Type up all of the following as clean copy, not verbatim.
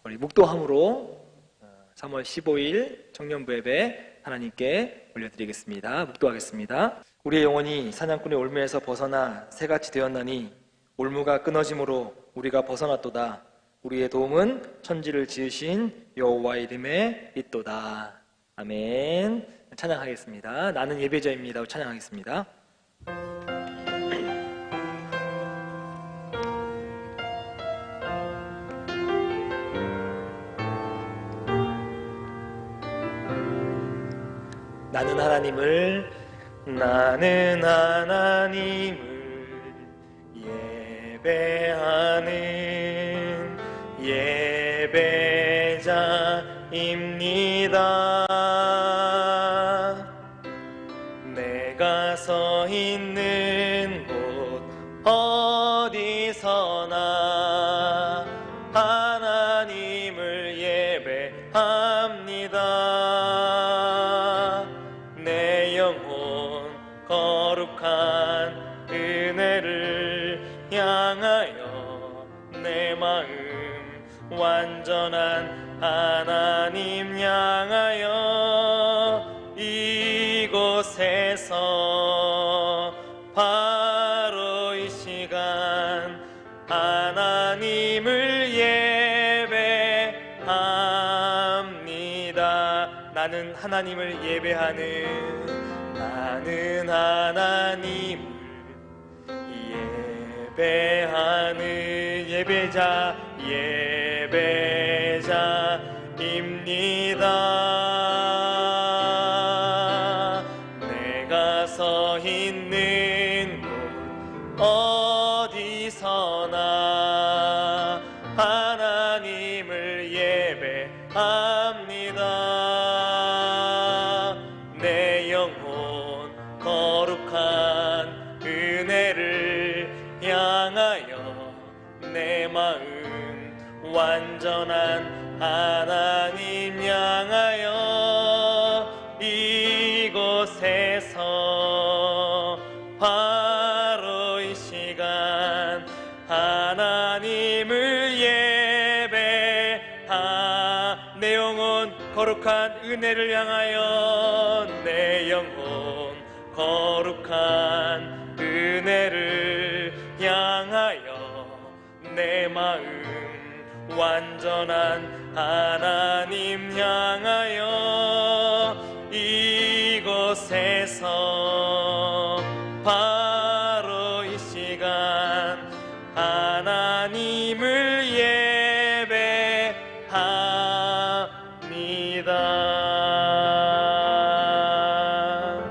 우리 묵도함으로 3월 15일 청년부 예배 하나님께 올려드리겠습니다. 묵도하겠습니다. 우리의 영혼이 사냥꾼의 올무에서 벗어나 새같이 되었나니 올무가 끊어짐으로 우리가 벗어났도다. 우리의 도움은 천지를 지으신 여호와의 이름에 있도다. 아멘. 찬양하겠습니다. 나는 예배자입니다. 찬양하겠습니다. 나는 하나님을 예배하는 예배자입니다. 내가 서 있는 곳 어디서나 하나님을 예배합니다. 내 영혼 거룩한 은혜를 향하여 내 마음 완전한 하나님 향하여 이곳에서 바로 이 시간 하나님을 예배합니다. 나는 하나님을 예배하는 나는 하나님을 예배하는 예배자입니다. 내가 서 있는 곳 어디서나 하나님을 예배합니다. 내 영혼 거룩한 은혜를 향하여 내 마음 완전한 하나님 향하여 이곳에서 바로 이 시간 하나님을 내 영혼 거룩한 은혜를 향하여 내 영혼 거룩한 은혜를 향하여 내 마음 완전한 하나님 향하여 이곳에서 바로 이 시간 하나님을 예배합니다.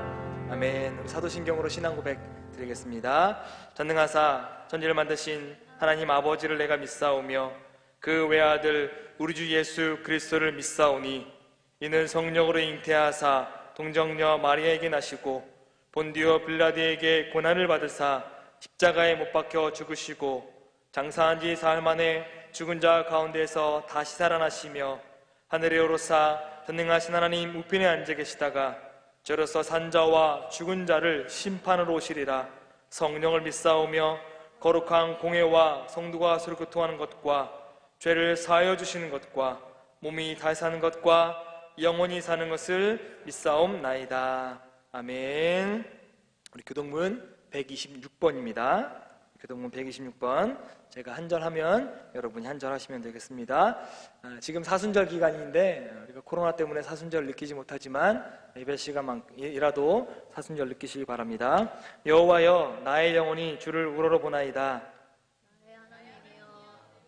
아멘. 우리 사도신경으로 신앙 고백 드리겠습니다. 전능하사 천지를 만드신 하나님 아버지를 내가 믿사오며 그 외아들 우리 주 예수 그리스도를 믿사오니 이는 성령으로 잉태하사 동정녀 마리아에게 나시고 본디오 빌라드에게 고난을 받으사 십자가에 못 박혀 죽으시고 장사한 지 사흘 만에 죽은 자 가운데서 다시 살아나시며 하늘에 오르사 전능하신 하나님 우편에 앉아 계시다가 저로서 산자와 죽은 자를 심판으로 오시리라. 성령을 믿사오며 거룩한 공회와 성도가 서로 교통하는 것과 죄를 사하여 주시는 것과 몸이 다시 사는 것과 영원히 사는 것을 믿사옵나이다. 아멘. 우리 교동문 126번입니다. 교동문 126번. 제가 한 절 하면 여러분이 한 절 하시면 되겠습니다. 지금 사순절 기간인데 우리가 코로나 때문에 사순절 느끼지 못하지만 예배 시간만이라도 사순절 느끼시기 바랍니다. 여호와여 나의 영혼이 주를 우러러 보나이다. 나의 하나님이여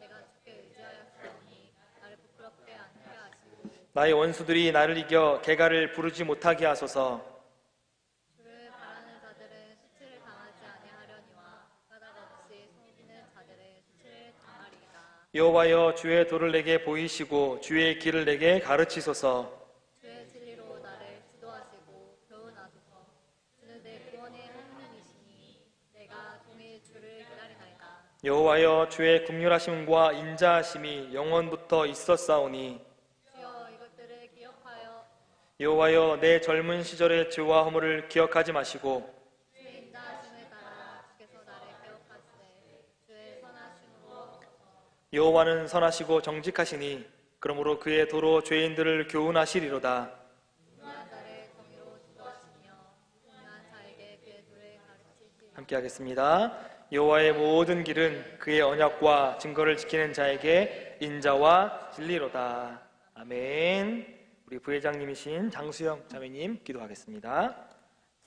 내가 주께 의지하였으니 나를 부끄럽게 않게 하시고 나의 원수들이 나를 이겨 개가를 부르지 못하게 하소서. 주를 바라는 자들은 수치를 당하지 아니하려니와 까닭 없이 숨기는 자들의 수치를 당하리이다. 여호와여 주의 도를 내게 보이시고 주의 길을 내게 가르치소서. 주의 진리로 나를 지도하시고 교훈하소서. 주는 내 구원의 하나님이시니 내가 종일 주를 기다리나이다. 여호와여 주의 긍휼하심과 인자하심이 영원부터 있었사오니 주여 이것들을 기억하여 여호와여 내 젊은 시절의 죄와 허물을 기억하지 마시고 주의 인자하심을 따라 주께서 나를 기억하시되 주의 선하심으로 여호와는 선하시고 정직하시니 그러므로 그의 도로 죄인들을 교훈하시리로다. 인간 나를 정의로 주도하시며 인간 자에게 그의 도를 가르치시리로다. 함께 하겠습니다. 여호와의 모든 길은 그의 언약과 증거를 지키는 자에게 인자와 진리로다. 아멘. 우리 부회장님이신 장수영 자매님 기도하겠습니다.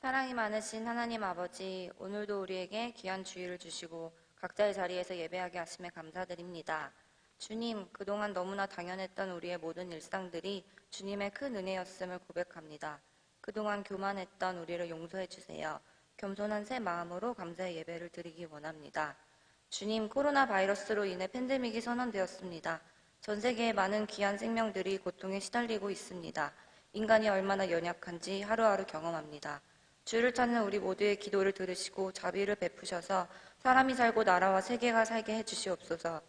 사랑이 많으신 하나님 아버지, 오늘도 우리에게 귀한 주의를 주시고 각자의 자리에서 예배하게 하심에 감사드립니다. 주님, 그동안 너무나 당연했던 우리의 모든 일상들이 주님의 큰 은혜였음을 고백합니다. 그동안 교만했던 우리를 용서해 주세요. 겸손한 새 마음으로 감사의 예배를 드리기 원합니다. 주님, 코로나 바이러스로 인해 팬데믹이 선언되었습니다. 전 세계의 많은 귀한 생명들이 고통에 시달리고 있습니다. 인간이 얼마나 연약한지 하루하루 경험합니다. 주를 찾는 우리 모두의 기도를 들으시고 자비를 베푸셔서 사람이 살고 나라와 세계가 살게 해주시옵소서.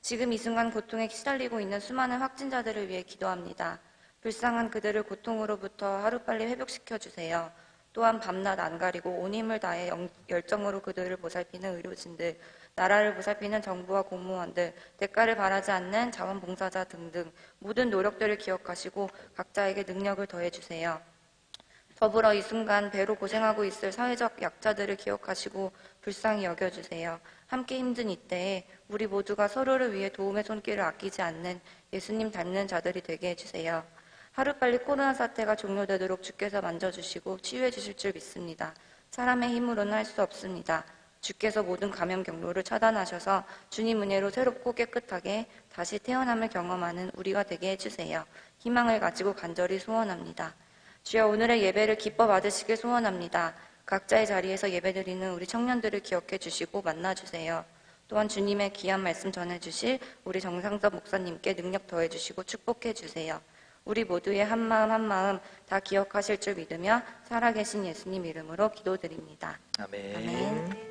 지금 이 순간 고통에 시달리고 있는 수많은 확진자들을 위해 기도합니다. 불쌍한 그들을 고통으로부터 하루빨리 회복시켜 주세요. 또한 밤낮 안 가리고 온 힘을 다해 열정으로 그들을 보살피는 의료진들, 나라를 보살피는 정부와 공무원들, 대가를 바라지 않는 자원봉사자 등등 모든 노력들을 기억하시고 각자에게 능력을 더해주세요. 더불어 이 순간 배로 고생하고 있을 사회적 약자들을 기억하시고 불쌍히 여겨주세요. 함께 힘든 이때에 우리 모두가 서로를 위해 도움의 손길을 아끼지 않는 예수님 닮는 자들이 되게 해주세요. 하루빨리 코로나 사태가 종료되도록 주께서 만져주시고 치유해 주실 줄 믿습니다. 사람의 힘으로는 할 수 없습니다. 주께서 모든 감염 경로를 차단하셔서 주님 은혜로 새롭고 깨끗하게 다시 태어남을 경험하는 우리가 되게 해주세요. 희망을 가지고 간절히 소원합니다. 주여, 오늘의 예배를 기뻐 받으시길 소원합니다. 각자의 자리에서 예배드리는 우리 청년들을 기억해 주시고 만나주세요. 또한 주님의 귀한 말씀 전해주실 우리 정상섭 목사님께 능력 더해주시고 축복해 주세요. 우리 모두의 한마음 한마음 다 기억하실 줄 믿으며 살아계신 예수님 이름으로 기도드립니다. 아멘. 아멘.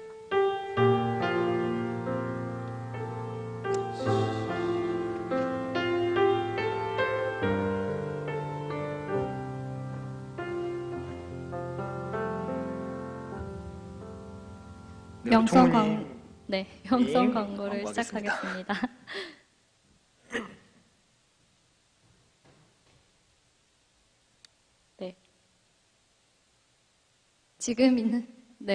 네, 영성 총무님. 영성 광고를 광고하겠습니다. 시작하겠습니다. 네. 지금 있는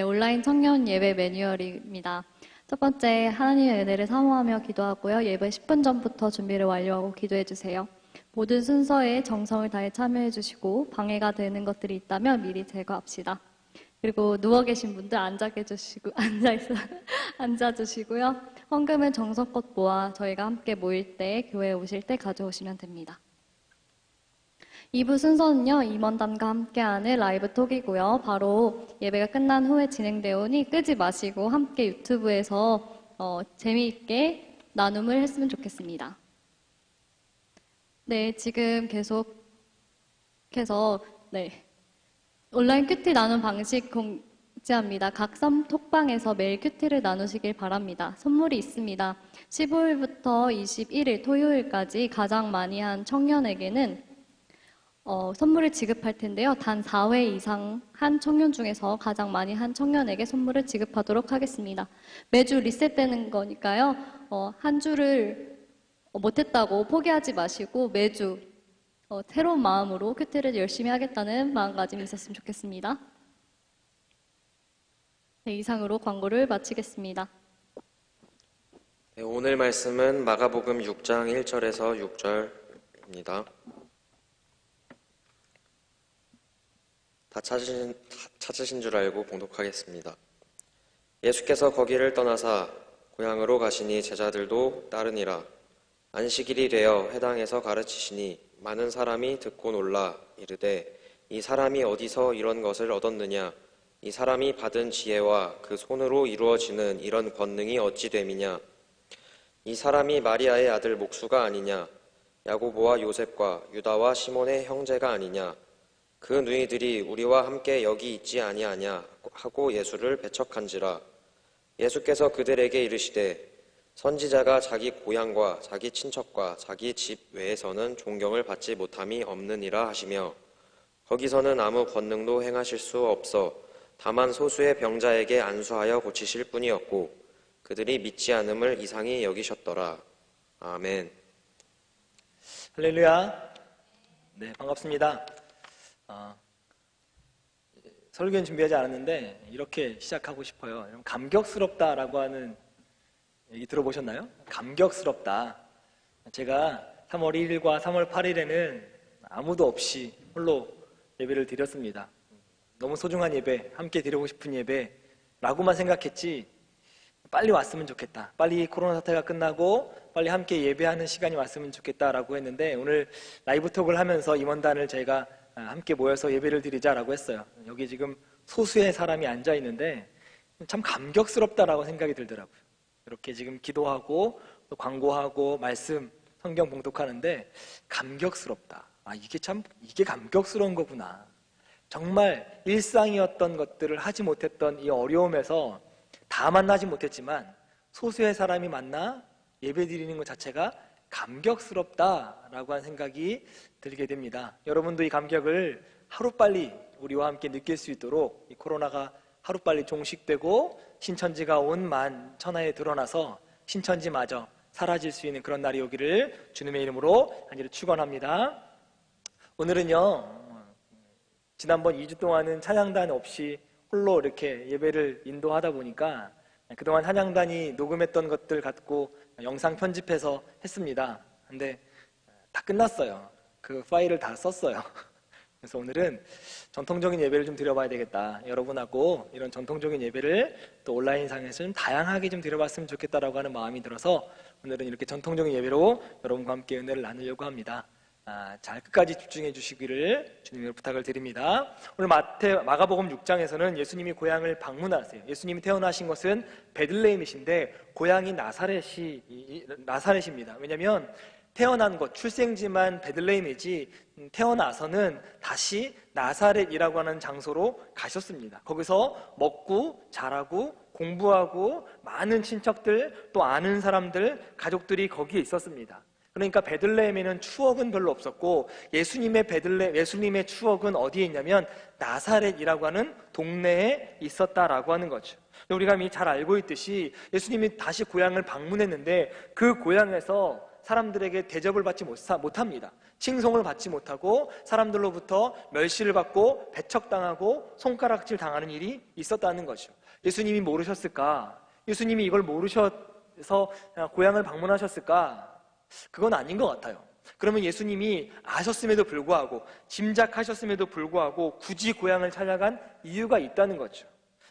온라인 청년 예배 매뉴얼입니다. 첫 번째, 하나님의 은혜를 사모하며 기도하고요. 예배 10분 전부터 준비를 완료하고 기도해 주세요. 모든 순서에 정성을 다해 참여해 주시고 방해가 되는 것들이 있다면 미리 제거합시다. 그리고 누워 계신 분들 앉아주시고요. 헌금은 정성껏 모아 저희가 함께 모일 때, 교회에 오실 때 가져오시면 됩니다. 2부 순서는요, 임원단과 함께하는 라이브 톡이고요. 바로 예배가 끝난 후에 진행되오니 끄지 마시고 함께 유튜브에서 재미있게 나눔을 했으면 좋겠습니다. 네, 지금 계속해서 온라인 큐티 나눔 방식 공지합니다. 각 톡방에서 매일 큐티를 나누시길 바랍니다. 선물이 있습니다. 15일부터 21일 토요일까지 가장 많이 한 청년에게는 선물을 지급할 텐데요. 단 4회 이상 한 청년 중에서 가장 많이 한 청년에게 선물을 지급하도록 하겠습니다. 매주 리셋되는 거니까요. 한 주를 못했다고 포기하지 마시고 매주 새로운 마음으로 큐티를 열심히 하겠다는 마음가짐이 있었으면 좋겠습니다. 네, 이상으로 광고를 마치겠습니다. 네, 오늘 말씀은 마가복음 6장 1절에서 6절입니다. 다 찾으신 줄 알고 봉독하겠습니다. 예수께서 거기를 떠나사 고향으로 가시니 제자들도 따르니라. 안식일이 되어 회당에서 가르치시니 많은 사람이 듣고 놀라 이르되 이 사람이 어디서 이런 것을 얻었느냐? 이 사람이 받은 지혜와 그 손으로 이루어지는 이런 권능이 어찌 됨이냐? 이 사람이 마리아의 아들 목수가 아니냐? 야고보와 요셉과 유다와 시몬의 형제가 아니냐? 그 누이들이 우리와 함께 여기 있지 아니하냐? 하고 예수를 배척한지라. 예수께서 그들에게 이르시되 선지자가 자기 고향과 자기 친척과 자기 집 외에서는 존경을 받지 못함이 없느니라 하시며 거기서는 아무 권능도 행하실 수 없어 다만 소수의 병자에게 안수하여 고치실 뿐이었고 그들이 믿지 않음을 이상히 여기셨더라. 아멘. 할렐루야. 네, 반갑습니다. 설교는 준비하지 않았는데 이렇게 시작하고 싶어요. 여러분, 감격스럽다라고 하는 얘기 들어보셨나요? 감격스럽다. 제가 3월 1일과 3월 8일에는 아무도 없이 홀로 예배를 드렸습니다. 너무 소중한 예배, 함께 드리고 싶은 예배라고만 생각했지 빨리 왔으면 좋겠다. 빨리 코로나 사태가 끝나고 빨리 함께 예배하는 시간이 왔으면 좋겠다라고 했는데 오늘 라이브 톡을 하면서 임원단을 저희가 함께 모여서 예배를 드리자라고 했어요. 여기 지금 소수의 사람이 앉아 있는데 참 감격스럽다라고 생각이 들더라고요. 이렇게 지금 기도하고 또 광고하고 말씀 성경 봉독하는데 감격스럽다. 이게 감격스러운 거구나. 정말 일상이었던 것들을 하지 못했던 이 어려움에서 다 만나지 못했지만 소수의 사람이 만나 예배 드리는 것 자체가 감격스럽다라고 하는 생각이 들게 됩니다. 여러분도 이 감격을 하루빨리 우리와 함께 느낄 수 있도록 이 코로나가 하루빨리 종식되고 신천지가 온 만천하에 드러나서 신천지마저 사라질 수 있는 그런 날이 오기를 주님의 이름으로 간절히 축원합니다. 오늘은요, 지난번 2주 동안은 찬양단 없이 홀로 이렇게 예배를 인도하다 보니까 그동안 찬양단이 녹음했던 것들 갖고 영상 편집해서 했습니다. 근데 다 끝났어요. 그 파일을 다 썼어요. 그래서 오늘은 전통적인 예배를 좀 드려봐야 되겠다. 여러분하고 이런 전통적인 예배를 또 온라인상에서 좀 다양하게 좀 드려봤으면 좋겠다라고 하는 마음이 들어서 오늘은 이렇게 전통적인 예배로 여러분과 함께 은혜를 나누려고 합니다. 잘 끝까지 집중해 주시기를 주님으로 부탁을 드립니다. 오늘 마가복음 6장에서는 예수님이 고향을 방문하세요. 예수님이 태어나신 것은 베들레헴이신데 고향이 나사렛입니다. 왜냐하면 태어난 곳, 출생지만 베들레헴이지 태어나서는 다시 나사렛이라고 하는 장소로 가셨습니다. 거기서 먹고 자라고 공부하고 많은 친척들 또 아는 사람들, 가족들이 거기에 있었습니다. 그러니까 베들레헴에는 추억은 별로 없었고 예수님의 추억은 어디에 있냐면 나사렛이라고 하는 동네에 있었다라고 하는 거죠. 우리가 이미 잘 알고 있듯이 예수님이 다시 고향을 방문했는데 그 고향에서 사람들에게 대접을 받지 못합니다. 칭송을 받지 못하고 사람들로부터 멸시를 받고 배척당하고 손가락질 당하는 일이 있었다는 거죠. 예수님이 모르셨을까? 예수님이 이걸 모르셔서 고향을 방문하셨을까? 그건 아닌 것 같아요. 그러면 예수님이 아셨음에도 불구하고 짐작하셨음에도 불구하고 굳이 고향을 찾아간 이유가 있다는 거죠.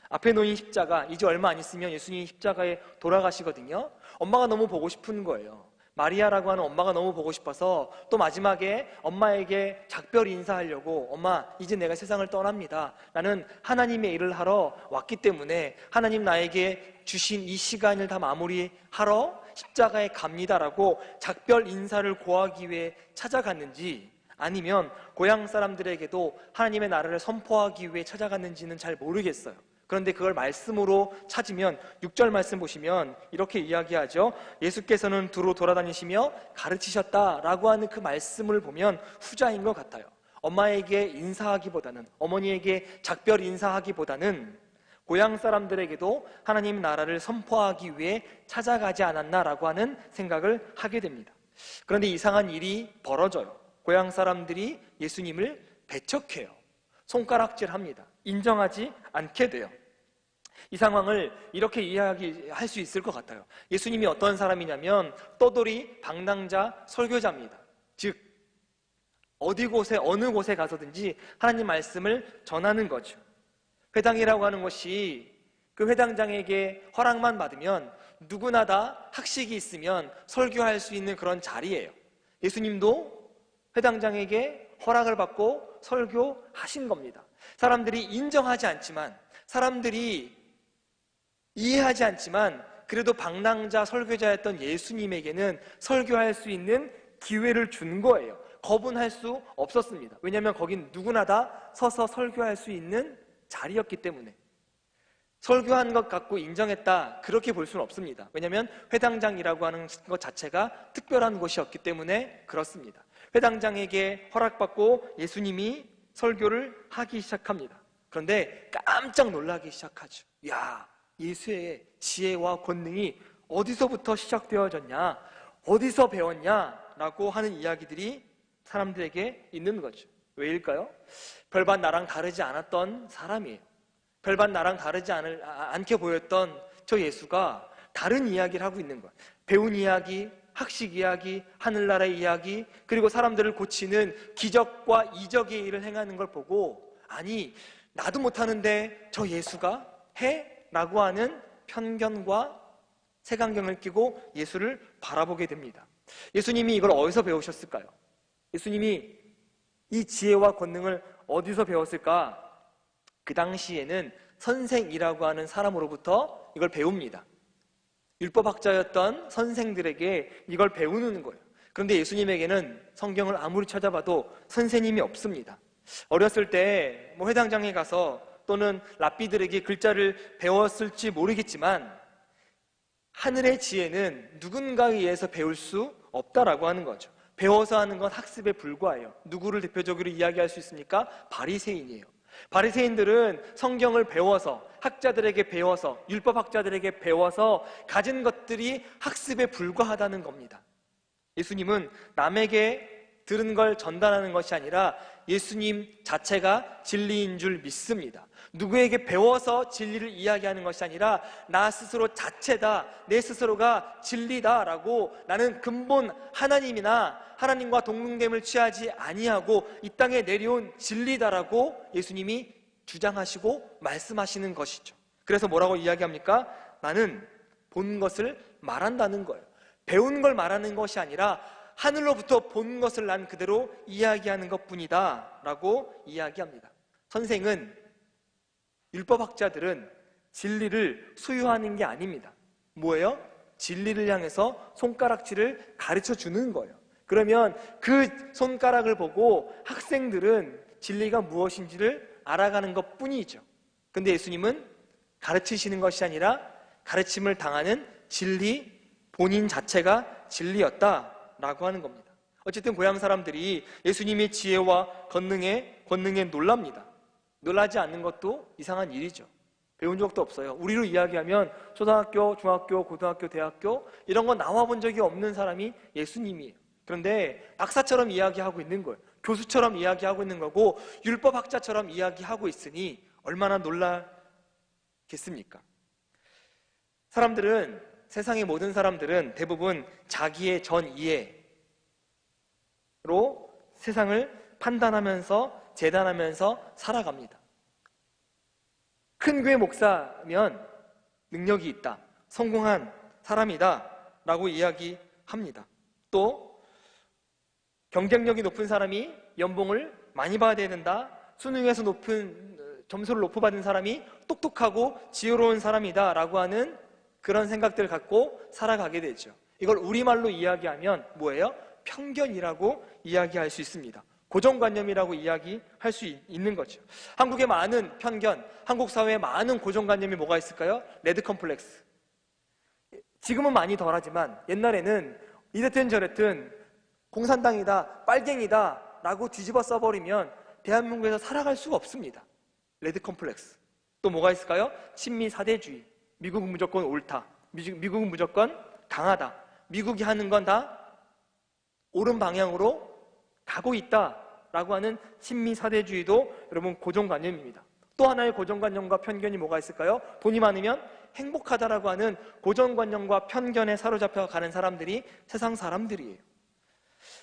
앞에 놓인 십자가, 이제 얼마 안 있으면 예수님이 십자가에 돌아가시거든요. 엄마가 너무 보고 싶은 거예요. 마리아라고 하는 엄마가 너무 보고 싶어서 또 마지막에 엄마에게 작별 인사하려고 엄마 이제 내가 세상을 떠납니다. 나는 하나님의 일을 하러 왔기 때문에 하나님 나에게 주신 이 시간을 다 마무리하러 십자가에 갑니다라고 작별 인사를 고하기 위해 찾아갔는지 아니면 고향 사람들에게도 하나님의 나라를 선포하기 위해 찾아갔는지는 잘 모르겠어요. 그런데 그걸 말씀으로 찾으면 6절 말씀 보시면 이렇게 이야기하죠. 예수께서는 두루 돌아다니시며 가르치셨다라고 하는 그 말씀을 보면 후자인 것 같아요. 엄마에게 인사하기보다는, 어머니에게 작별 인사하기보다는 고향 사람들에게도 하나님 나라를 선포하기 위해 찾아가지 않았나라고 하는 생각을 하게 됩니다. 그런데 이상한 일이 벌어져요. 고향 사람들이 예수님을 배척해요. 손가락질합니다. 인정하지 않게 돼요. 이 상황을 이렇게 이야기할 수 있을 것 같아요. 예수님이 어떤 사람이냐면 떠돌이 방랑자 설교자입니다. 즉 어느 곳에 가서든지 하나님 말씀을 전하는 거죠. 회당이라고 하는 것이 그 회당장에게 허락만 받으면 누구나 다 학식이 있으면 설교할 수 있는 그런 자리예요. 예수님도 회당장에게 허락을 받고 설교하신 겁니다. 사람들이 인정하지 않지만, 사람들이 이해하지 않지만 그래도 방랑자 설교자였던 예수님에게는 설교할 수 있는 기회를 준 거예요. 거부할 수 없었습니다. 왜냐하면 거긴 누구나 다 서서 설교할 수 있는 자리였기 때문에. 설교한 것 갖고 인정했다 그렇게 볼 수는 없습니다. 왜냐하면 회당장이라고 하는 것 자체가 특별한 곳이었기 때문에 그렇습니다. 회당장에게 허락받고 예수님이 설교를 하기 시작합니다. 그런데 깜짝 놀라기 시작하죠. 야, 예수의 지혜와 권능이 어디서부터 시작되어졌냐? 어디서 배웠냐라고 하는 이야기들이 사람들에게 있는 거죠. 왜일까요? 별반 나랑 다르지 않았던 사람이에요. 별반 나랑 다르지 않게 보였던 저 예수가 다른 이야기를 하고 있는 거예요. 배운 이야기, 학식 이야기, 하늘나라의 이야기, 그리고 사람들을 고치는 기적과 이적의 일을 행하는 걸 보고, 아니 나도 못하는데 저 예수가 해? 라고 하는 편견과 색안경을 끼고 예수를 바라보게 됩니다. 예수님이 이걸 어디서 배우셨을까요? 예수님이 이 지혜와 권능을 어디서 배웠을까? 그 당시에는 선생이라고 하는 사람으로부터 이걸 배웁니다. 율법학자였던 선생들에게 이걸 배우는 거예요. 그런데 예수님에게는 성경을 아무리 찾아봐도 선생님이 없습니다. 어렸을 때 회당장에 가서 또는 랍비들에게 글자를 배웠을지 모르겠지만 하늘의 지혜는 누군가에 의해서 배울 수 없다라고 하는 거죠. 배워서 하는 건 학습에 불과해요. 누구를 대표적으로 이야기할 수 있습니까? 바리새인이에요. 바리새인들은 성경을 배워서, 학자들에게 배워서, 율법학자들에게 배워서 가진 것들이 학습에 불과하다는 겁니다. 예수님은 남에게 들은 걸 전달하는 것이 아니라 예수님 자체가 진리인 줄 믿습니다. 누구에게 배워서 진리를 이야기하는 것이 아니라 나 스스로 자체다, 내 스스로가 진리다라고, 나는 근본 하나님과 동등됨을 취하지 아니하고 이 땅에 내려온 진리다라고 예수님이 주장하시고 말씀하시는 것이죠. 그래서 뭐라고 이야기합니까? 나는 본 것을 말한다는 거예요. 배운 걸 말하는 것이 아니라 하늘로부터 본 것을 난 그대로 이야기하는 것뿐이다 라고 이야기합니다. 선생은, 율법학자들은 진리를 수요하는 게 아닙니다. 뭐예요? 진리를 향해서 손가락질을 가르쳐 주는 거예요. 그러면 그 손가락을 보고 학생들은 진리가 무엇인지를 알아가는 것 뿐이죠. 근데 예수님은 가르치시는 것이 아니라 가르침을 당하는 진리, 본인 자체가 진리였다라고 하는 겁니다. 어쨌든 고향 사람들이 예수님의 지혜와 권능에 놀랍니다. 놀라지 않는 것도 이상한 일이죠. 배운 적도 없어요. 우리로 이야기하면 초등학교, 중학교, 고등학교, 대학교 이런 거 나와본 적이 없는 사람이 예수님이에요. 그런데 박사처럼 이야기하고 있는 거예요. 교수처럼 이야기하고 있는 거고 율법학자처럼 이야기하고 있으니 얼마나 놀라겠습니까? 세상의 모든 사람들은 대부분 자기의 전 이해로 세상을 판단하면서 재단하면서 살아갑니다. 큰 교회 목사면 능력이 있다, 성공한 사람이다 라고 이야기합니다. 또 경쟁력이 높은 사람이 연봉을 많이 받아야 된다, 수능에서 높은 점수를 높이 받은 사람이 똑똑하고 지혜로운 사람이다 라고 하는 그런 생각들을 갖고 살아가게 되죠. 이걸 우리말로 이야기하면 뭐예요? 편견이라고 이야기할 수 있습니다. 고정관념이라고 이야기할 수 있는 거죠. 한국의 많은 편견, 한국 사회에 많은 고정관념이 뭐가 있을까요? 레드 컴플렉스. 지금은 많이 덜하지만 옛날에는 이랬든 저랬든 공산당이다, 빨갱이다 라고 뒤집어 써버리면 대한민국에서 살아갈 수가 없습니다. 레드 컴플렉스. 또 뭐가 있을까요? 친미 사대주의. 미국은 무조건 옳다, 미국은 무조건 강하다, 미국이 하는 건 다 옳은 방향으로 가고 있다라고 하는 친미 사대주의도 여러분 고정관념입니다. 또 하나의 고정관념과 편견이 뭐가 있을까요? 돈이 많으면 행복하다라고 하는 고정관념과 편견에 사로잡혀 가는 사람들이 세상 사람들이에요.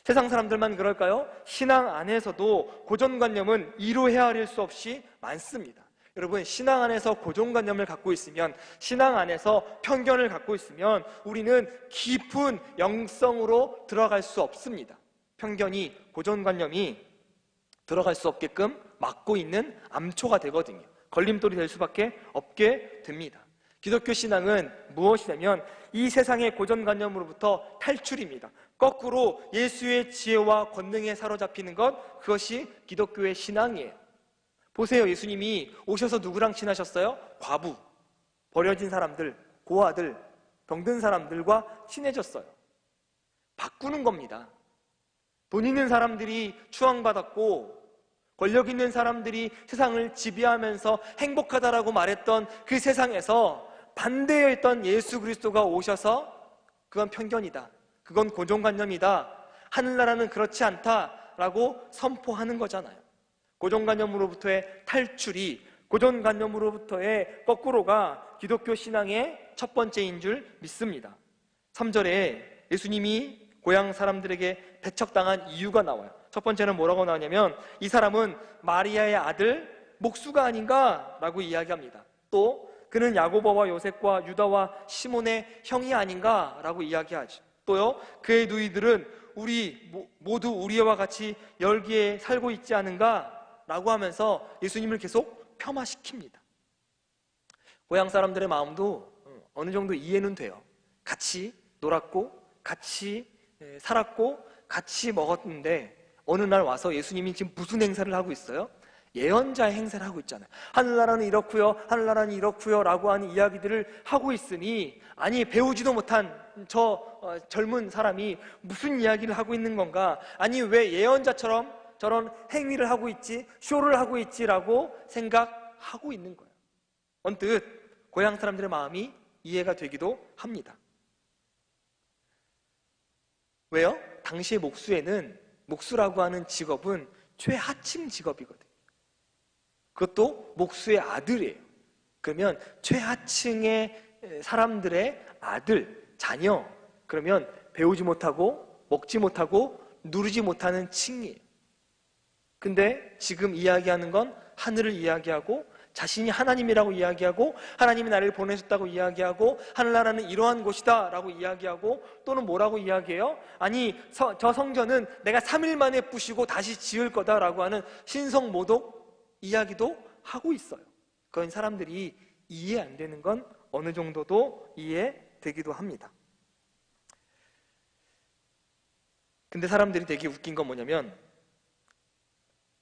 세상 사람들만 그럴까요? 신앙 안에서도 고정관념은 이루 헤아릴 수 없이 많습니다. 여러분, 신앙 안에서 고정관념을 갖고 있으면, 신앙 안에서 편견을 갖고 있으면 우리는 깊은 영성으로 들어갈 수 없습니다. 편견이, 고정관념이 들어갈 수 없게끔 막고 있는 암초가 되거든요. 걸림돌이 될 수밖에 없게 됩니다. 기독교 신앙은 무엇이냐면 이 세상의 고정관념으로부터 탈출입니다. 거꾸로 예수의 지혜와 권능에 사로잡히는 것, 그것이 기독교의 신앙이에요. 보세요. 예수님이 오셔서 누구랑 친하셨어요? 과부, 버려진 사람들, 고아들, 병든 사람들과 친해졌어요. 바꾸는 겁니다. 돈 있는 사람들이 추앙받았고 권력 있는 사람들이 세상을 지배하면서 행복하다라고 말했던 그 세상에서 반대에 있던 예수 그리스도가 오셔서 그건 편견이다, 그건 고정관념이다. 하늘나라는 그렇지 않다라고 선포하는 거잖아요. 고정관념으로부터의 탈출이 고정관념으로부터의 거꾸로가 기독교 신앙의 첫 번째인 줄 믿습니다. 3절에 예수님이 고향 사람들에게 배척당한 이유가 나와요. 첫 번째는 뭐라고 나오냐면 이 사람은 마리아의 아들 목수가 아닌가 라고 이야기합니다. 또 그는 야고보와 요셉과 유다와 시몬의 형이 아닌가 라고 이야기하죠. 또요, 그의 누이들은 우리 모두 우리와 같이 열기에 살고 있지 않은가 라고 하면서 예수님을 계속 폄하시킵니다. 고향 사람들의 마음도 어느 정도 이해는 돼요. 같이 놀았고 같이 살았고 같이 먹었는데 어느 날 와서 예수님이 지금 무슨 행사를 하고 있어요? 예언자의 행사를 하고 있잖아요. 하늘나라는 이렇고요, 하늘나라는 이렇고요 라고 하는 이야기들을 하고 있으니, 아니 배우지도 못한 저 젊은 사람이 무슨 이야기를 하고 있는 건가, 아니 왜 예언자처럼 저런 행위를 하고 있지, 쇼를 하고 있지라고 생각하고 있는 거예요. 언뜻 고향 사람들의 마음이 이해가 되기도 합니다. 왜요? 당시의 목수라고 하는 직업은 최하층 직업이거든요. 그것도 목수의 아들이에요. 그러면 최하층의 사람들의 아들, 자녀, 그러면 배우지 못하고 먹지 못하고 누리지 못하는 층이에요. 근데 지금 이야기하는 건 하늘을 이야기하고 자신이 하나님이라고 이야기하고 하나님이 나를 보내셨다고 이야기하고 하늘나라는 이러한 곳이다 라고 이야기하고, 또는 뭐라고 이야기해요? 아니 저 성전은 내가 3일 만에 부시고 다시 지을 거다라고 하는 신성모독 이야기도 하고 있어요. 그건 사람들이 이해 안 되는 건 어느 정도도 이해되기도 합니다. 근데 사람들이 되게 웃긴 건 뭐냐면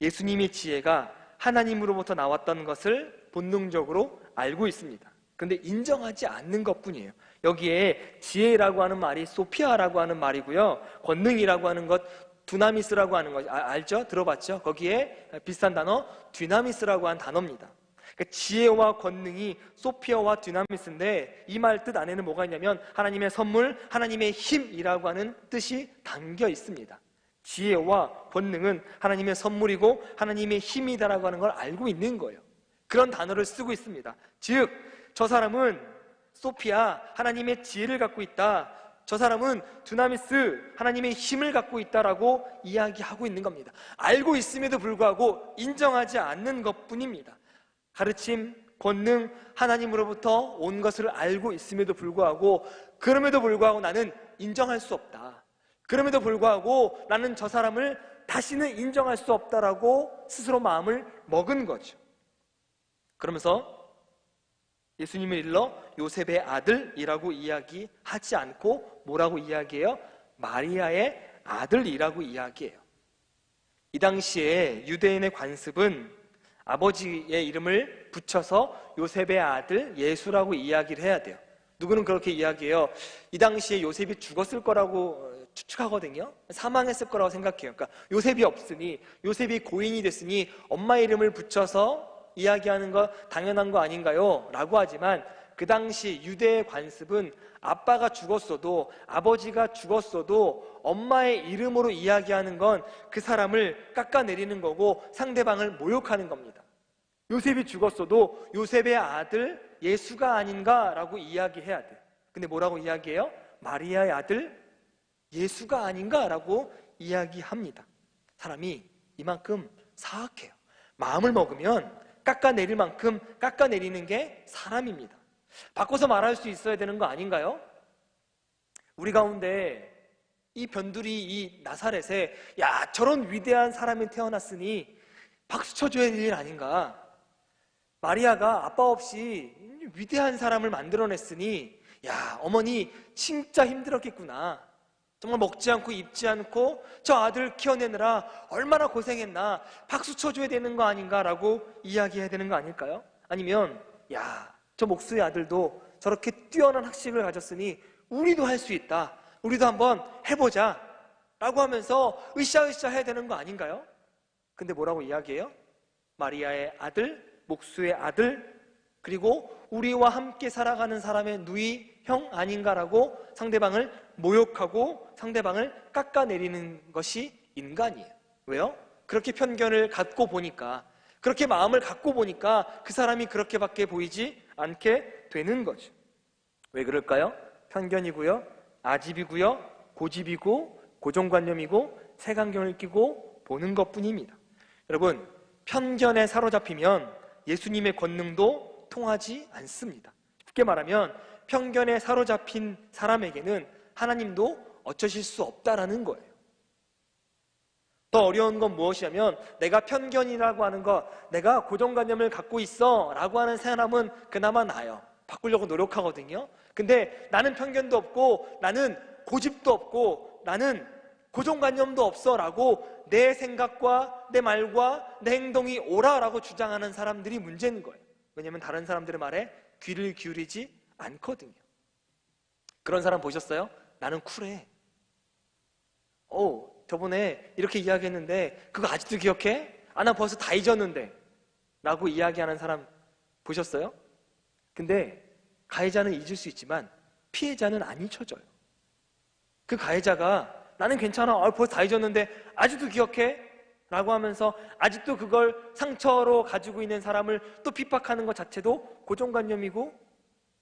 예수님의 지혜가 하나님으로부터 나왔다는 것을 본능적으로 알고 있습니다. 근데 인정하지 않는 것뿐이에요. 여기에 지혜라고 하는 말이 소피아라고 하는 말이고요, 권능이라고 하는 것 두나미스라고 하는 거 알죠? 들어봤죠? 거기에 비슷한 단어 dynamis라고 하는 단어입니다. 그러니까 지혜와 권능이 소피아와 dynamis인데 이 말 뜻 안에는 뭐가 있냐면 하나님의 선물, 하나님의 힘이라고 하는 뜻이 담겨 있습니다. 지혜와 권능은 하나님의 선물이고 하나님의 힘이다라고 하는 걸 알고 있는 거예요. 그런 단어를 쓰고 있습니다. 즉, 저 사람은 소피아, 하나님의 지혜를 갖고 있다, 저 사람은 두나미스, 하나님의 힘을 갖고 있다라고 이야기하고 있는 겁니다. 알고 있음에도 불구하고 인정하지 않는 것뿐입니다. 가르침, 권능, 하나님으로부터 온 것을 알고 있음에도 불구하고, 그럼에도 불구하고 나는 인정할 수 없다, 그럼에도 불구하고 나는 저 사람을 다시는 인정할 수 없다라고 스스로 마음을 먹은 거죠. 그러면서 예수님을 일러 요셉의 아들이라고 이야기하지 않고 뭐라고 이야기해요? 마리아의 아들이라고 이야기해요. 이 당시에 유대인의 관습은 아버지의 이름을 붙여서 요셉의 아들 예수라고 이야기를 해야 돼요. 누구는 그렇게 이야기해요. 이 당시에 요셉이 죽었을 거라고 추측하거든요. 사망했을 거라고 생각해요. 그러니까 요셉이 없으니, 요셉이 고인이 됐으니 엄마 이름을 붙여서 이야기하는 거 당연한 거 아닌가요? 라고 하지만 그 당시 유대의 관습은 아빠가 죽었어도 아버지가 죽었어도 엄마의 이름으로 이야기하는 건 그 사람을 깎아내리는 거고 상대방을 모욕하는 겁니다. 요셉이 죽었어도 요셉의 아들 예수가 아닌가라고 이야기해야 돼요. 근데 뭐라고 이야기해요? 마리아의 아들 예수가 아닌가라고 이야기합니다. 사람이 이만큼 사악해요. 마음을 먹으면 깎아내릴 만큼 깎아내리는 게 사람입니다. 바꿔서 말할 수 있어야 되는 거 아닌가요? 우리 가운데 이 변두리 이 나사렛에 야 저런 위대한 사람이 태어났으니 박수 쳐줘야 될 일 아닌가? 마리아가 아빠 없이 위대한 사람을 만들어냈으니 야 어머니 진짜 힘들었겠구나. 정말 먹지 않고 입지 않고 저 아들 키워내느라 얼마나 고생했나, 박수 쳐줘야 되는 거 아닌가라고 이야기해야 되는 거 아닐까요? 아니면 야, 저 목수의 아들도 저렇게 뛰어난 학식을 가졌으니 우리도 할 수 있다, 우리도 한번 해보자 라고 하면서 으쌰으쌰 해야 되는 거 아닌가요? 근데 뭐라고 이야기해요? 마리아의 아들, 목수의 아들, 그리고 우리와 함께 살아가는 사람의 누이, 형 아닌가라고 상대방을 모욕하고 상대방을 깎아내리는 것이 인간이에요. 왜요? 그렇게 편견을 갖고 보니까, 그렇게 마음을 갖고 보니까 그 사람이 그렇게밖에 보이지 않게 되는 거죠. 왜 그럴까요? 편견이고요, 아집이고요, 고집이고 고정관념이고 색안경을 끼고 보는 것뿐입니다. 여러분, 편견에 사로잡히면 예수님의 권능도 통하지 않습니다. 쉽게 말하면 편견에 사로잡힌 사람에게는 하나님도 어쩌실 수 없다라는 거예요. 더 어려운 건 무엇이냐면, 내가 편견이라고 하는 것, 내가 고정관념을 갖고 있어 라고 하는 사람은 그나마 나아요. 바꾸려고 노력하거든요. 근데 나는 편견도 없고 나는 고집도 없고 나는 고정관념도 없어 라고 내 생각과 내 말과 내 행동이 옳아라고 주장하는 사람들이 문제인 거예요. 왜냐하면 다른 사람들의 말에 귀를 기울이지 않거든요. 그런 사람 보셨어요? 나는 쿨해. 저번에 이렇게 이야기했는데 그거 아직도 기억해? 나 벌써 다 잊었는데 라고 이야기하는 사람 보셨어요? 근데 가해자는 잊을 수 있지만 피해자는 안 잊혀져요. 그 가해자가 나는 괜찮아, 벌써 다 잊었는데 아직도 기억해? 라고 하면서 아직도 그걸 상처로 가지고 있는 사람을 또 핍박하는 것 자체도 고정관념이고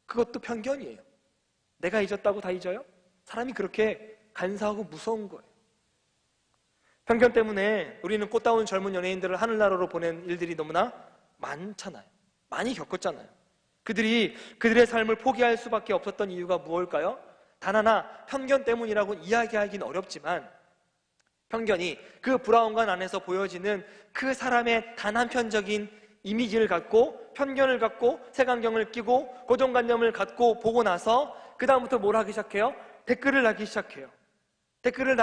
그것도 편견이에요. 내가 잊었다고 다 잊어요? 사람이 그렇게 간사하고 무서운 거예요. 편견 때문에 우리는 꽃다운 젊은 연예인들을 하늘나라로 보낸 일들이 너무나 많잖아요. 많이 겪었잖아요. 그들이 그들의 삶을 포기할 수밖에 없었던 이유가 무엇일까요? 단 하나, 편견 때문이라고 이야기하기는 어렵지만 편견이 그 브라운관 안에서 보여지는 그 사람의 단 한편적인 이미지를 갖고, 편견을 갖고, 색안경을 끼고 고정관념을 갖고 보고 나서 그 다음부터 뭘 하기 시작해요? 댓글을 달기 시작해요. 댓글을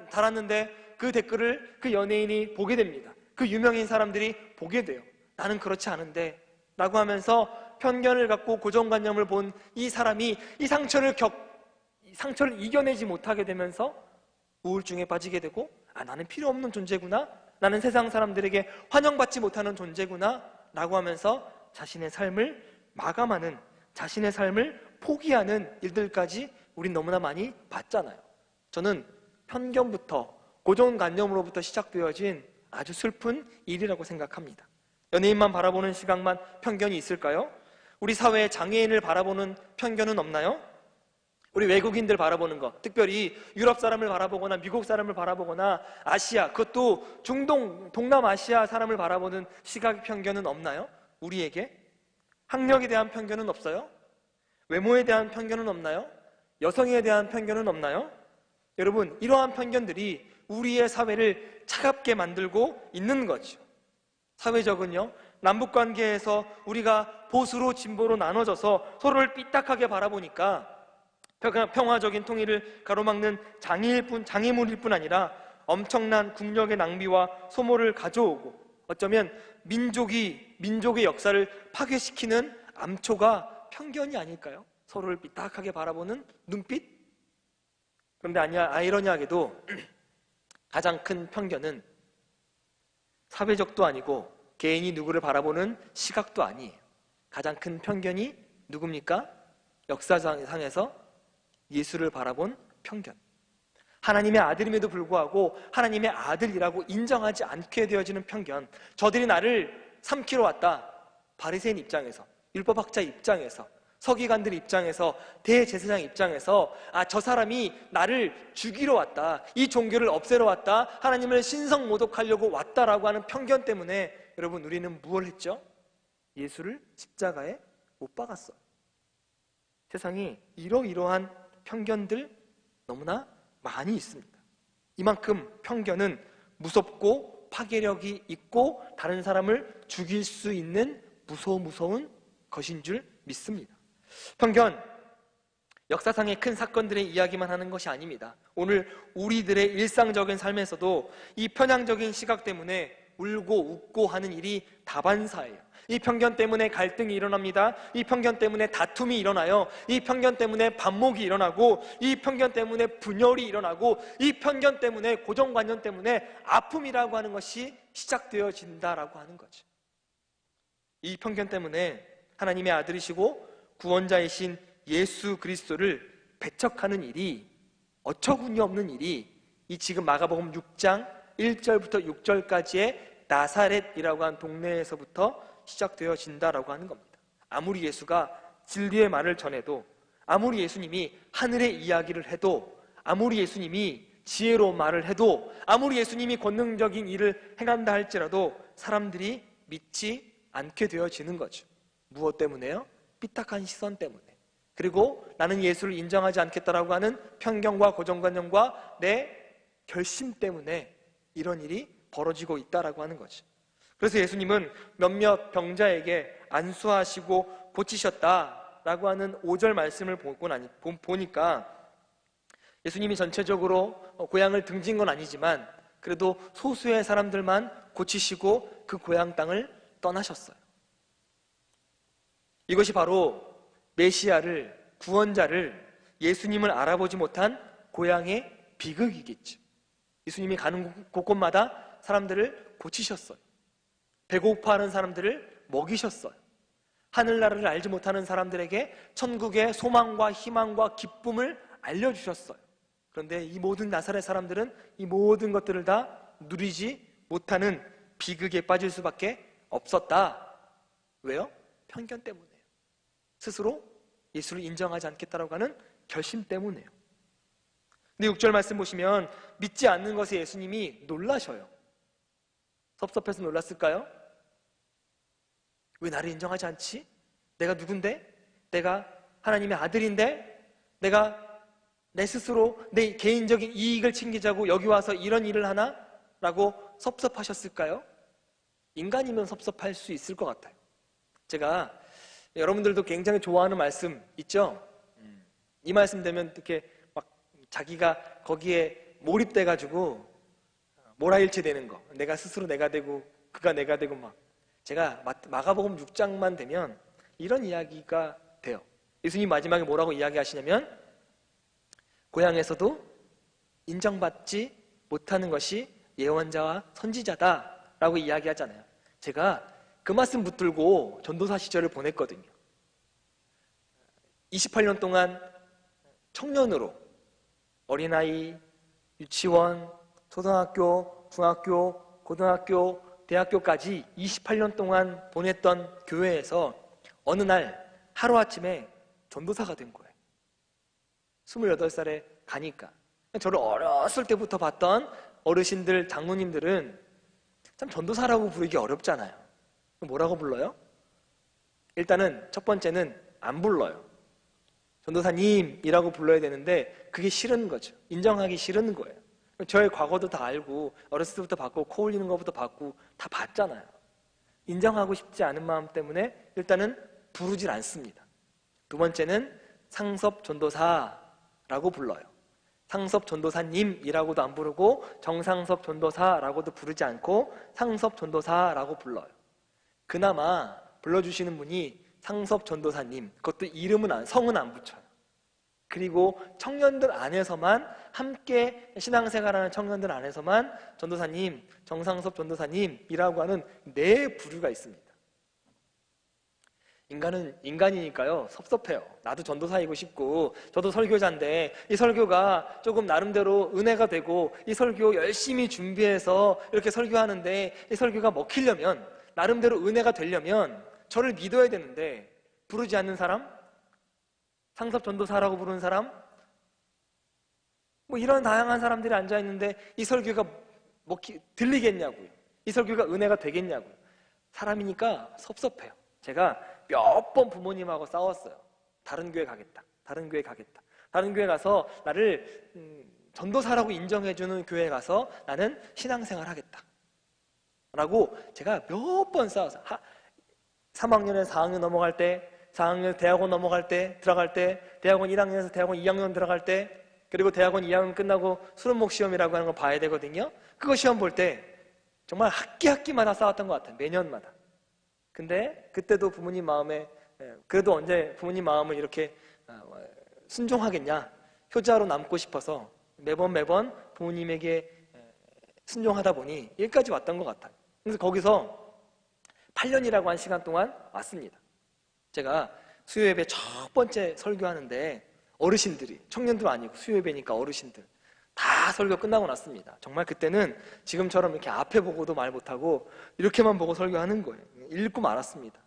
달았는데 그 댓글을 그 연예인이 보게 됩니다. 그 유명인 사람들이 보게 돼요. 나는 그렇지 않은데 라고 하면서 편견을 갖고 고정관념을 본 이 사람이 이 상처를 이겨내지 못하게 되면서 우울증에 빠지게 되고, 나는 필요 없는 존재구나, 나는 세상 사람들에게 환영받지 못하는 존재구나 라고 하면서 자신의 삶을 마감하는, 자신의 삶을 포기하는 일들까지 우린 너무나 많이 봤잖아요. 저는 편견부터, 고정관념으로부터 시작되어진 아주 슬픈 일이라고 생각합니다. 연예인만 바라보는 시각만 편견이 있을까요? 우리 사회의 장애인을 바라보는 편견은 없나요? 우리 외국인들 바라보는 것, 특별히 유럽 사람을 바라보거나 미국 사람을 바라보거나 아시아, 그것도 중동, 동남아시아 사람을 바라보는 시각 편견은 없나요? 우리에게? 학력에 대한 편견은 없어요? 외모에 대한 편견은 없나요? 여성에 대한 편견은 없나요? 여러분, 이러한 편견들이 우리의 사회를 차갑게 만들고 있는 거죠. 사회적은요, 남북관계에서 우리가 보수로 진보로 나눠져서 서로를 삐딱하게 바라보니까 평화적인 통일을 가로막는 장애물일 뿐 아니라 엄청난 국력의 낭비와 소모를 가져오고, 어쩌면 민족의 역사를 파괴시키는 암초가 편견이 아닐까요? 서로를 삐딱하게 바라보는 눈빛? 그런데 아이러니하게도 가장 큰 편견은 사회적도 아니고 개인이 누구를 바라보는 시각도 아니에요. 가장 큰 편견이 누굽니까? 역사상에서 예수를 바라본 편견. 하나님의 아들임에도 불구하고 하나님의 아들이라고 인정하지 않게 되어지는 편견. 저들이 나를 삼키러 왔다. 바리새인 입장에서, 율법학자 입장에서, 서기관들 입장에서, 대제사장 입장에서, 저 사람이 나를 죽이러 왔다, 이 종교를 없애러 왔다, 하나님을 신성모독하려고 왔다라고 하는 편견 때문에 여러분, 우리는 무엇을 했죠? 예수를 십자가에 못 박았어요. 세상이 이러한 편견들 너무나 많이 있습니다. 이만큼 편견은 무섭고 파괴력이 있고 다른 사람을 죽일 수 있는 무서운 것인 줄 믿습니다. 편견, 역사상의 큰 사건들의 이야기만 하는 것이 아닙니다. 오늘 우리들의 일상적인 삶에서도 이 편향적인 시각 때문에 울고 웃고 하는 일이 다반사예요. 이 편견 때문에 갈등이 일어납니다. 이 편견 때문에 다툼이 일어나요. 이 편견 때문에 반목이 일어나고, 이 편견 때문에 분열이 일어나고, 이 편견 때문에, 고정관념 때문에 아픔이라고 하는 것이 시작되어진다라고 하는 거죠. 이 편견 때문에 하나님의 아들이시고 구원자이신 예수 그리스도를 배척하는 일이 어처구니 없는 일이 이 지금 마가복음 6장 1절부터 6절까지의 나사렛이라고 한 동네에서부터 시작되어진다라고 하는 겁니다. 아무리 예수가 진리의 말을 전해도, 아무리 예수님이 하늘의 이야기를 해도, 아무리 예수님이 지혜로운 말을 해도, 아무리 예수님이 권능적인 일을 행한다 할지라도 사람들이 믿지 않게 되어지는 거죠. 무엇 때문에요? 삐딱한 시선 때문에. 그리고 나는 예수를 인정하지 않겠다라고 하는 편견과 고정관념과 내 결심 때문에 이런 일이 벌어지고 있다라고 하는 거죠. 그래서 예수님은 몇몇 병자에게 안수하시고 고치셨다라고 하는 5절 말씀을 보니까 예수님이 전체적으로 고향을 등진 건 아니지만 그래도 소수의 사람들만 고치시고 그 고향 땅을 떠나셨어요. 이것이 바로 메시아를, 구원자를, 예수님을 알아보지 못한 고향의 비극이겠죠. 예수님이 가는 곳곳마다 사람들을 고치셨어요. 배고파하는 사람들을 먹이셨어요. 하늘나라를 알지 못하는 사람들에게 천국의 소망과 희망과 기쁨을 알려주셨어요. 그런데 이 모든 나사렛 사람들은 이 모든 것들을 다 누리지 못하는 비극에 빠질 수밖에 없었다. 왜요? 편견 때문에요. 스스로 예수를 인정하지 않겠다라고 하는 결심 때문에요. 근데 6절 말씀 보시면 믿지 않는 것에 예수님이 놀라셔요. 섭섭해서 놀랐을까요? 왜 나를 인정하지 않지? 내가 누군데? 내가 하나님의 아들인데? 내가 내 스스로 내 개인적인 이익을 챙기자고 여기 와서 이런 일을 하나? 라고 섭섭하셨을까요? 인간이면 섭섭할 수 있을 것 같아요. 제가 여러분들도 굉장히 좋아하는 말씀 있죠? 이 말씀 되면 이렇게 막 자기가 거기에 몰입돼가지고 몰아일체 되는 거. 내가 스스로 내가 되고 그가 내가 되고 막. 제가 마가복음 6장만 되면 이런 이야기가 돼요. 예수님 마지막에 뭐라고 이야기하시냐면 고향에서도 인정받지 못하는 것이 예언자와 선지자다라고 이야기하잖아요. 제가 그 말씀 붙들고 전도사 시절을 보냈거든요. 28년 동안 청년으로 어린아이, 유치원, 초등학교, 중학교, 고등학교, 대학교까지 28년 동안 보냈던 교회에서 어느 날 하루아침에 전도사가 된 거예요. 28살에 가니까. 저를 어렸을 때부터 봤던 어르신들, 장로님들은 참 전도사라고 부르기 어렵잖아요. 뭐라고 불러요? 일단은 첫 번째는 안 불러요. 전도사님이라고 불러야 되는데 그게 싫은 거죠. 인정하기 싫은 거예요. 저의 과거도 다 알고 어렸을 때부터 봤고 코 올리는 것부터 봤고 다 봤잖아요. 인정하고 싶지 않은 마음 때문에 일단은 부르질 않습니다. 두 번째는 상섭 전도사라고 불러요. 상섭 전도사님이라고도 안 부르고 정상섭 전도사라고도 부르지 않고 상섭 전도사라고 불러요. 그나마 불러주시는 분이 상섭 전도사님, 그것도 성은 안 붙여요. 그리고 청년들 안에서만 함께 신앙생활하는 청년들 안에서만 전도사님, 정상섭 전도사님이라고 하는 네 부류가 있습니다. 인간은 인간이니까요 섭섭해요. 나도 전도사이고 싶고 저도 설교자인데 이 설교가 조금 나름대로 은혜가 되고 이 설교 열심히 준비해서 이렇게 설교하는데 이 설교가 먹히려면 나름대로 은혜가 되려면 저를 믿어야 되는데 부르지 않는 사람? 상섭 전도사라고 부르는 사람? 뭐 이런 다양한 사람들이 앉아있는데 이 설교가 들리겠냐고요. 이 설교가 은혜가 되겠냐고요. 사람이니까 섭섭해요. 제가 몇 번 부모님하고 싸웠어요. 다른 교회 가겠다. 다른 교회 가겠다. 다른 교회 가서 나를 전도사라고 인정해주는 교회에 가서 나는 신앙생활 하겠다. 라고 제가 몇 번 싸웠어요. 3학년에서 4학년 넘어갈 때, 4학년 대학원 넘어갈 때, 들어갈 때, 대학원 1학년에서 대학원 2학년 들어갈 때, 그리고 대학원 2학년 끝나고 수능목 시험이라고 하는 거 봐야 되거든요. 그거 시험 볼 때 정말 학기마다 싸웠던 것 같아요. 매년마다. 근데 그때도 부모님 마음에 그래도 언제 부모님 마음을 이렇게 순종하겠냐, 효자로 남고 싶어서 매번 부모님에게 순종하다 보니 여기까지 왔던 것 같아요. 그래서 거기서 8년이라고 한 시간 동안 왔습니다. 제가 수요예배 첫 번째 설교하는데 어르신들이, 청년들 아니고 수요예배니까 어르신들 다 설교 끝나고 났습니다. 정말 그때는 지금처럼 이렇게 앞에 보고도 말 못하고 이렇게만 보고 설교하는 거예요. 읽고 말았습니다.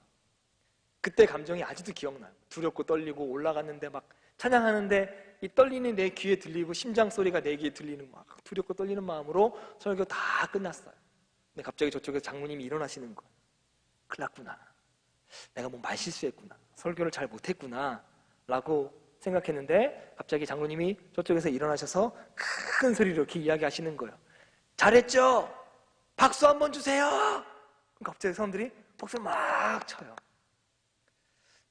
그때 감정이 아직도 기억나요. 두렵고 떨리고 올라갔는데 막 찬양하는데 이 떨리는 내 귀에 들리고 심장 소리가 내 귀에 들리는 막 두렵고 떨리는 마음으로 설교 다 끝났어요. 근데 갑자기 저쪽에서 장로님이 일어나시는 거예요. 큰일 났구나. 내가 뭐 말 실수했구나. 설교를 잘 못했구나 라고 생각했는데 갑자기 장로님이 저쪽에서 일어나셔서 큰 소리로 이렇게 이야기하시는 거예요. 잘했죠? 박수 한번 주세요. 그럼 갑자기 사람들이 박수를 막 쳐요.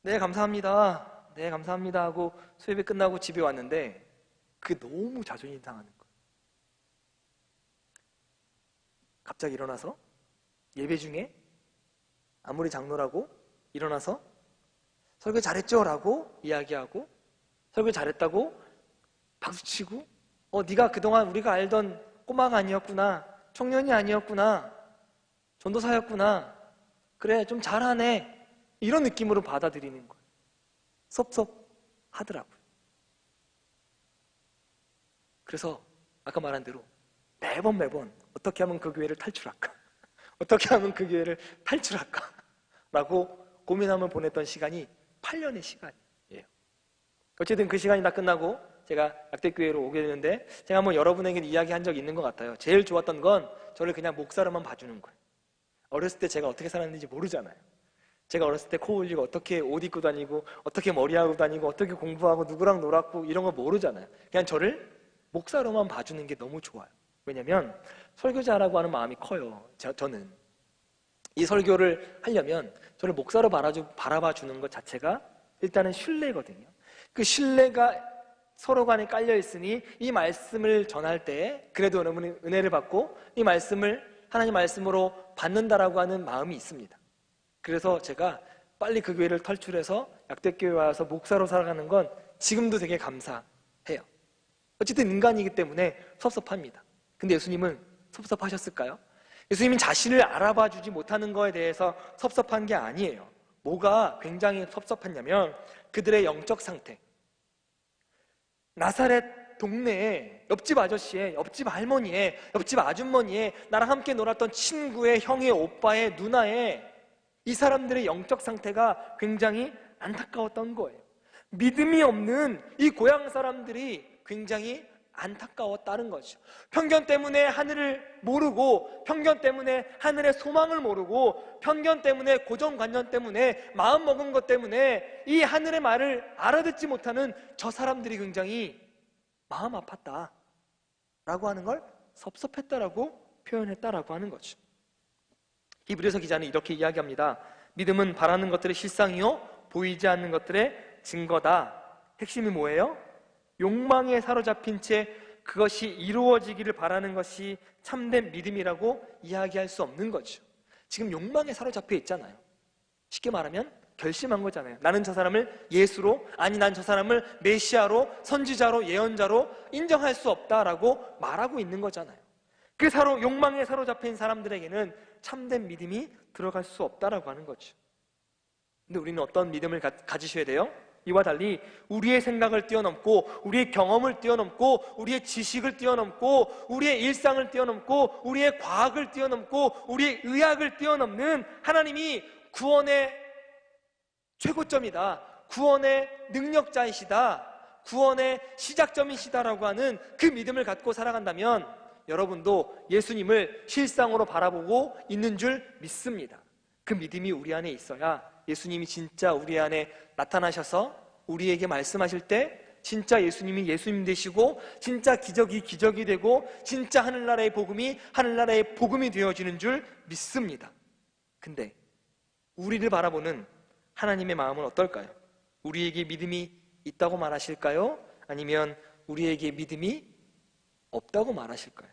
네, 감사합니다. 네, 감사합니다 하고 수요예배 끝나고 집에 왔는데 그게 너무 자존심 상하는 거예요. 갑자기 일어나서 예배 중에 아무리 장로라고 일어나서 설교 잘했죠? 라고 이야기하고 설교 잘했다고 박수치고 네가 그동안 우리가 알던 꼬마가 아니었구나, 청년이 아니었구나, 전도사였구나, 그래 좀 잘하네, 이런 느낌으로 받아들이는 거예요. 섭섭하더라고요. 그래서 아까 말한 대로 매번 어떻게 하면 그 교회를 탈출할까? 어떻게 하면 그 교회를 탈출할까? 라고 고민하며 보냈던 시간이 8년의 시간이에요. 어쨌든 그 시간이 다 끝나고 제가 약대교회로 오게 되는데 제가 한번 여러분에게 이야기한 적이 있는 것 같아요. 제일 좋았던 건 저를 그냥 목사로만 봐주는 거예요. 어렸을 때 제가 어떻게 살았는지 모르잖아요. 제가 어렸을 때 코 올리고 어떻게 옷 입고 다니고 어떻게 머리하고 다니고 어떻게 공부하고 누구랑 놀았고 이런 거 모르잖아요. 그냥 저를 목사로만 봐주는 게 너무 좋아요. 왜냐면 설교자라고 하는 마음이 커요. 저는 이 설교를 하려면 저를 목사로 바라봐 주는 것 자체가 일단은 신뢰거든요. 그 신뢰가 서로 간에 깔려 있으니 이 말씀을 전할 때 그래도 여러분이 은혜를 받고 이 말씀을 하나님 말씀으로 받는다라고 하는 마음이 있습니다. 그래서 제가 빨리 그 교회를 탈출해서 약대교회에 와서 목사로 살아가는 건 지금도 되게 감사해요. 어쨌든 인간이기 때문에 섭섭합니다. 근데 예수님은 섭섭하셨을까요? 예수님은 자신을 알아봐 주지 못하는 거에 대해서 섭섭한 게 아니에요. 뭐가 굉장히 섭섭했냐면 그들의 영적 상태. 나사렛 동네에 옆집 아저씨의, 옆집 할머니의, 옆집 아주머니의, 나랑 함께 놀았던 친구의, 형의, 오빠의, 누나의 이 사람들의 영적 상태가 굉장히 안타까웠던 거예요. 믿음이 없는 이 고향 사람들이 굉장히 안타까웠다는 거죠. 편견 때문에 하늘을 모르고, 편견 때문에 하늘의 소망을 모르고, 편견 때문에 고정관념 때문에 마음 먹은 것 때문에 이 하늘의 말을 알아듣지 못하는 저 사람들이 굉장히 마음 아팠다 라고 하는 걸 섭섭했다라고 표현했다라고 하는 거죠. 히브리서 기자는 이렇게 이야기합니다. 믿음은 바라는 것들의 실상이요 보이지 않는 것들의 증거다. 핵심이 뭐예요? 욕망에 사로잡힌 채 그것이 이루어지기를 바라는 것이 참된 믿음이라고 이야기할 수 없는 거죠. 지금 욕망에 사로잡혀 있잖아요. 쉽게 말하면 결심한 거잖아요. 나는 저 사람을 예수로, 아니 난 저 사람을 메시아로, 선지자로, 예언자로 인정할 수 없다라고 말하고 있는 거잖아요. 그 욕망에 사로잡힌 사람들에게는 참된 믿음이 들어갈 수 없다라고 하는 거죠. 근데 우리는 어떤 믿음을 가지셔야 돼요? 이와 달리 우리의 생각을 뛰어넘고, 우리의 경험을 뛰어넘고, 우리의 지식을 뛰어넘고, 우리의 일상을 뛰어넘고, 우리의 과학을 뛰어넘고, 우리의 의학을 뛰어넘는 하나님이 구원의 최고점이다, 구원의 능력자이시다, 구원의 시작점이시다라고 하는 그 믿음을 갖고 살아간다면 여러분도 예수님을 실상으로 바라보고 있는 줄 믿습니다. 그 믿음이 우리 안에 있어야 예수님이 진짜 우리 안에 나타나셔서 우리에게 말씀하실 때 진짜 예수님이 예수님 되시고 진짜 기적이 기적이 되고 진짜 하늘나라의 복음이 되어지는 줄 믿습니다. 근데 우리를 바라보는 하나님의 마음은 어떨까요? 우리에게 믿음이 있다고 말하실까요? 아니면 우리에게 믿음이 없다고 말하실까요?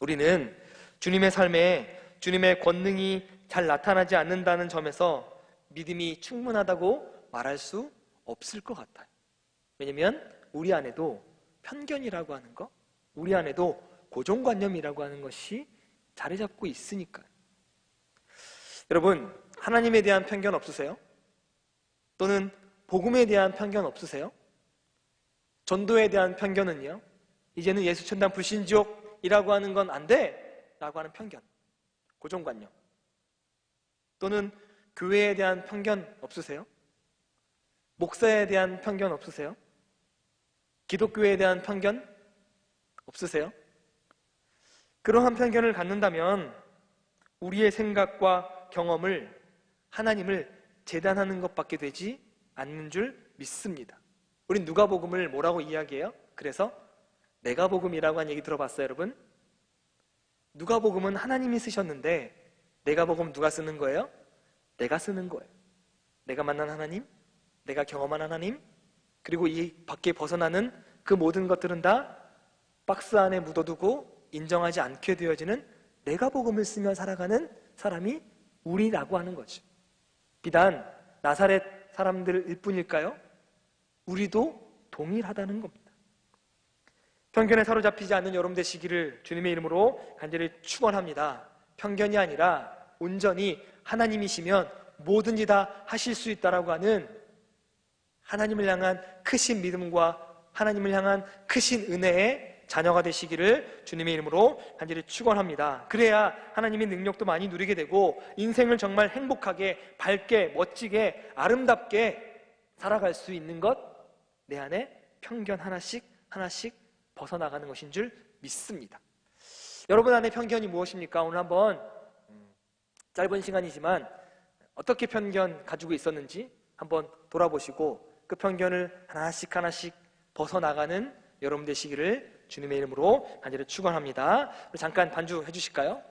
우리는 주님의 삶에 주님의 권능이 잘 나타나지 않는다는 점에서 믿음이 충분하다고 말할 수 없을 것 같아요. 왜냐면 우리 안에도 편견이라고 하는 것, 우리 안에도 고정관념이라고 하는 것이 자리 잡고 있으니까요. 여러분, 하나님에 대한 편견 없으세요? 또는 복음에 대한 편견 없으세요? 전도에 대한 편견은요, 이제는 예수 천당 불신지옥이라고 하는 건 안 돼 라고 하는 편견, 고정관념. 또는 교회에 대한 편견 없으세요? 목사에 대한 편견 없으세요? 기독교에 대한 편견 없으세요? 그러한 편견을 갖는다면 우리의 생각과 경험을 하나님을 재단하는 것밖에 되지 않는 줄 믿습니다. 우린 누가복음을 뭐라고 이야기해요? 그래서 내가복음이라고 한 얘기 들어봤어요, 여러분? 누가복음은 하나님이 쓰셨는데 내가복음 누가 쓰는 거예요? 내가 쓰는 거예요. 내가 만난 하나님, 내가 경험한 하나님, 그리고 이 밖에 벗어나는 그 모든 것들은 다 박스 안에 묻어두고 인정하지 않게 되어지는 내가복음을 쓰며 살아가는 사람이 우리라고 하는 거죠. 비단 나사렛 사람들일 뿐일까요? 우리도 동일하다는 겁니다. 편견에 사로잡히지 않는 여러분 되시기를 주님의 이름으로 간절히 축원합니다. 편견이 아니라 온전히 하나님이시면 뭐든지 다 하실 수 있다라고 하는 하나님을 향한 크신 믿음과 하나님을 향한 크신 은혜의 자녀가 되시기를 주님의 이름으로 간절히 축원합니다. 그래야 하나님의 능력도 많이 누리게 되고 인생을 정말 행복하게, 밝게, 멋지게, 아름답게 살아갈 수 있는 것, 내 안에 편견 하나씩 벗어나가는 것인 줄 믿습니다. 여러분 안에 편견이 무엇입니까? 오늘 한번 짧은 시간이지만 어떻게 편견 가지고 있었는지 한번 돌아보시고 그 편견을 하나씩 벗어나가는 여러분 되시기를 주님의 이름으로 간절히 축원합니다. 잠깐 반주해 주실까요?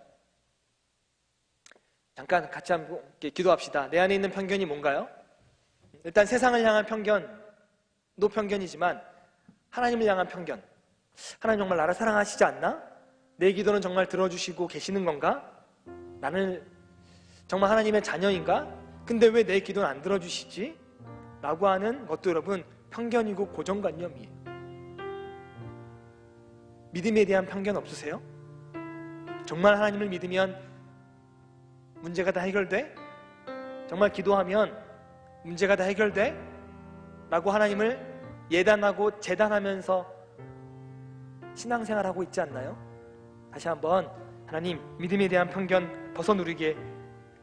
잠깐 같이 함께 기도합시다. 내 안에 있는 편견이 뭔가요? 일단 세상을 향한 편견도 편견이지만 하나님을 향한 편견. 하나님 정말 나를 사랑하시지 않나? 내 기도는 정말 들어주시고 계시는 건가? 나는 정말 하나님의 자녀인가? 근데 왜 내 기도는 안 들어주시지? 라고 하는 것도 여러분 편견이고 고정관념이에요. 믿음에 대한 편견 없으세요? 정말 하나님을 믿으면 문제가 다 해결돼? 정말 기도하면 문제가 다 해결돼? 라고 하나님을 예단하고 재단하면서 신앙생활하고 있지 않나요? 다시 한번 하나님 믿음에 대한 편견 벗어누리게,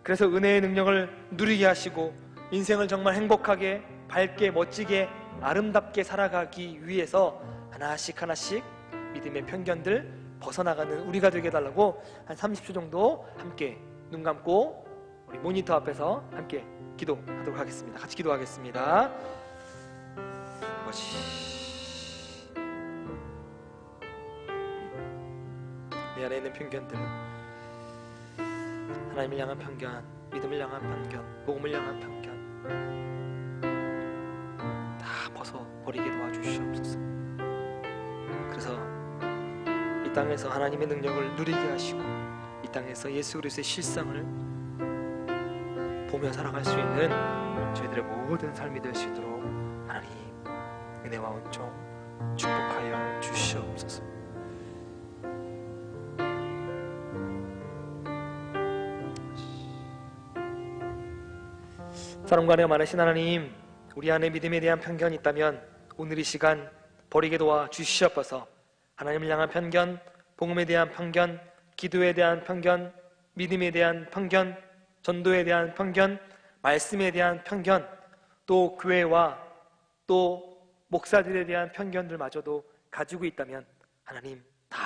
그래서 은혜의 능력을 누리게 하시고 인생을 정말 행복하게, 밝게, 멋지게, 아름답게 살아가기 위해서 하나씩 믿음의 편견들 벗어나가는 우리가 되게 해달라고 한 30초 정도 함께 눈 감고 우리 모니터 앞에서 함께 기도하도록 하겠습니다. 같이 기도하겠습니다. 아버지, 내 안에 있는 편견들, 하나님을 향한 편견, 믿음을 향한 편견, 복음을 향한 편견 다 벗어버리게 도와주시옵소서. 그래서 이 땅에서 하나님의 능력을 누리게 하시고 이 땅에서 예수 그리스도의 실상을 보며 살아갈 수 있는 저희들의 모든 삶이 될 수 있도록 하나님 은혜와 은총 축복하여 주시옵소서. 사랑과 은혜가 많으신 하나님, 우리 안에 믿음에 대한 편견이 있다면 오늘 이 시간 버리게 도와 주시옵소서. 하나님을 향한 편견, 복음에 대한 편견, 기도에 대한 편견, 믿음에 대한 편견, 전도에 대한 편견, 말씀에 대한 편견, 또 교회와 또 목사들에 대한 편견들마저도 가지고 있다면 하나님 다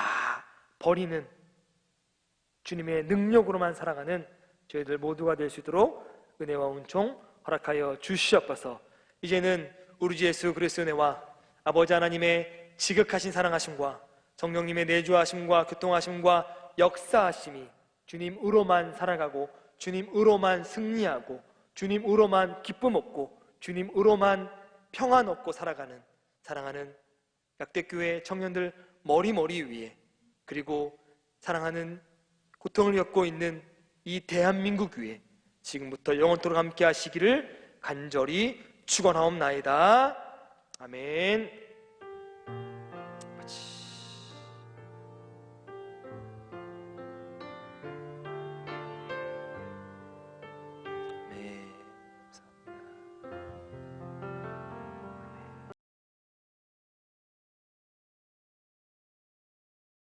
버리는 주님의 능력으로만 살아가는 저희들 모두가 될 수 있도록 은혜와 은총 허락하여 주시옵소서. 이제는 우리 주 예수 그리스도의 은혜와 아버지 하나님의 지극하신 사랑하심과 성령님의 내주하심과 교통하심과 역사하심이 주님으로만 살아가고 주님으로만 승리하고 주님으로만 기쁨 얻고 주님으로만 평안 얻고 살아가는 사랑하는 약대교회 청년들 머리 위에, 그리고 사랑하는 고통을 겪고 있는 이 대한민국 위에 지금부터 영원토록 함께 하시기를 간절히 축원하옵나이다. 아멘.